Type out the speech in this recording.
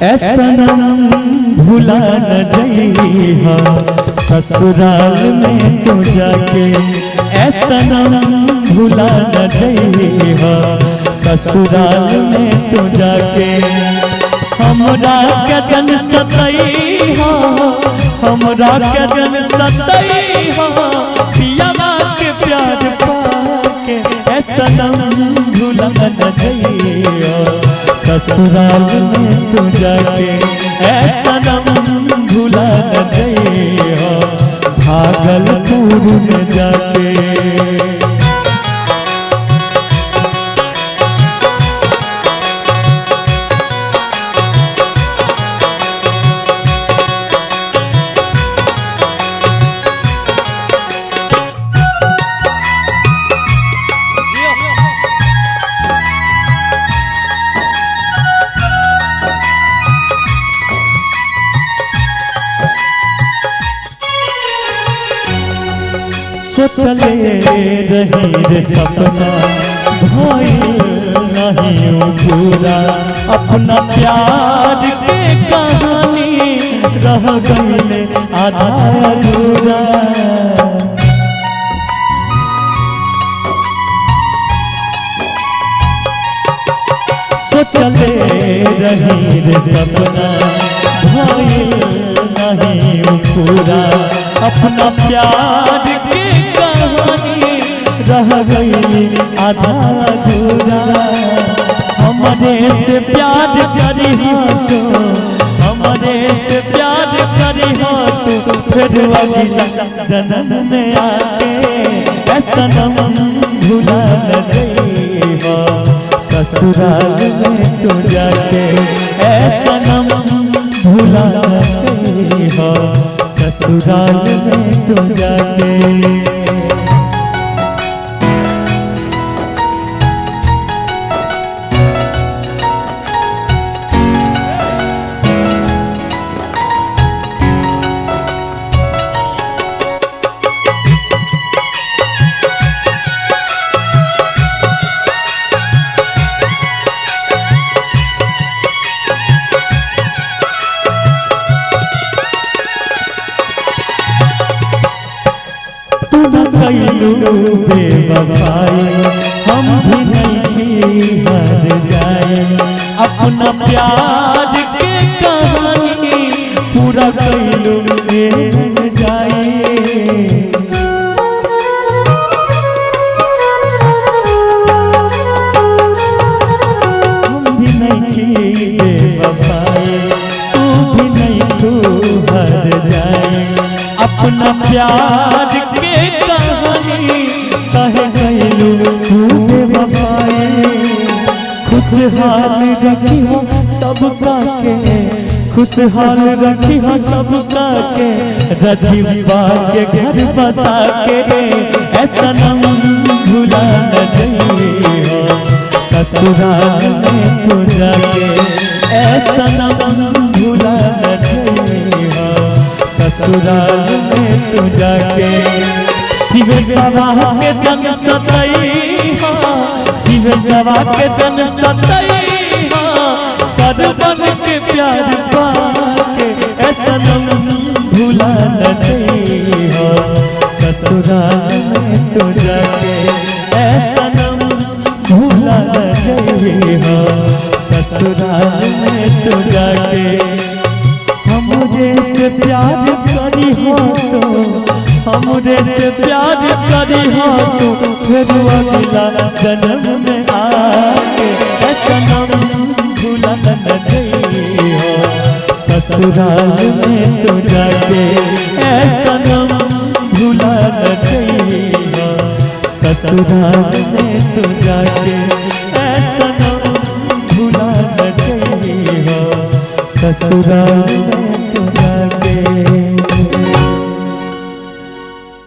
सनम भुला न जइहा ससुराल में तो जाके, सनम भुला न जइहा ससुराल में तो जाके। हमरा के जन सतइहा, हमरा के जन सतइहा पियावा के प्यार पाके, सनम भुला न जइहा ससुराल में तू जाके। सनम भुला न जइहा भागलपुर में जाके। सोचले रही रे सपना भइल नहीं पूरा, अपना प्यार के कहानी रह गइले आधा अधूरा। सोचले रही रे सपना भइल नहीं पूरा, अपना प्यार के कहानी रह गई आधा अधूरा। हमरे से प्यार करी हो तो, हमरे से प्यार करी हो तो फिर अगला जन्म में आके। सनम भुला न जइहा ससुराल में तो जाके। सनम भुला न जइहा ससुराल में तो जाके। कैलू बेवफाई हम भी नहीं हार जाए, अपना प्यार के कहानी पूरा कैलू बन जाए। हम भी नहीं बेवफाई तू भी नहीं तू हार जाए, अपना प्यार के कहे गइलू बेवफाई। खुशहाल रखी हो सबका के, खुशहाल रखी हो सबका के, रजीवा के घर बसा के। सनम भुला न जइहा ससुराल में तो जाके। सनम भुला न जइहा ससुराल में तो जाके। शिव सभा के जन सतइहा, शिव सभा के जन सतइहा सरबन के प्यार पाके। सनम भुला न जइहा ससुराल में तो जाके। सनम भुला न जइहा ससुराल में तो जाके। हमरे से प्यार करी हो तो, हमरे से प्यार करी हो तो फिर अगला जन्म में आके। सनम भुला न जइहा ससुराल में तो जाके। सनम भुला न जइहा ससुराल में तो जाके। सनम भुला न जइहा ससुराल में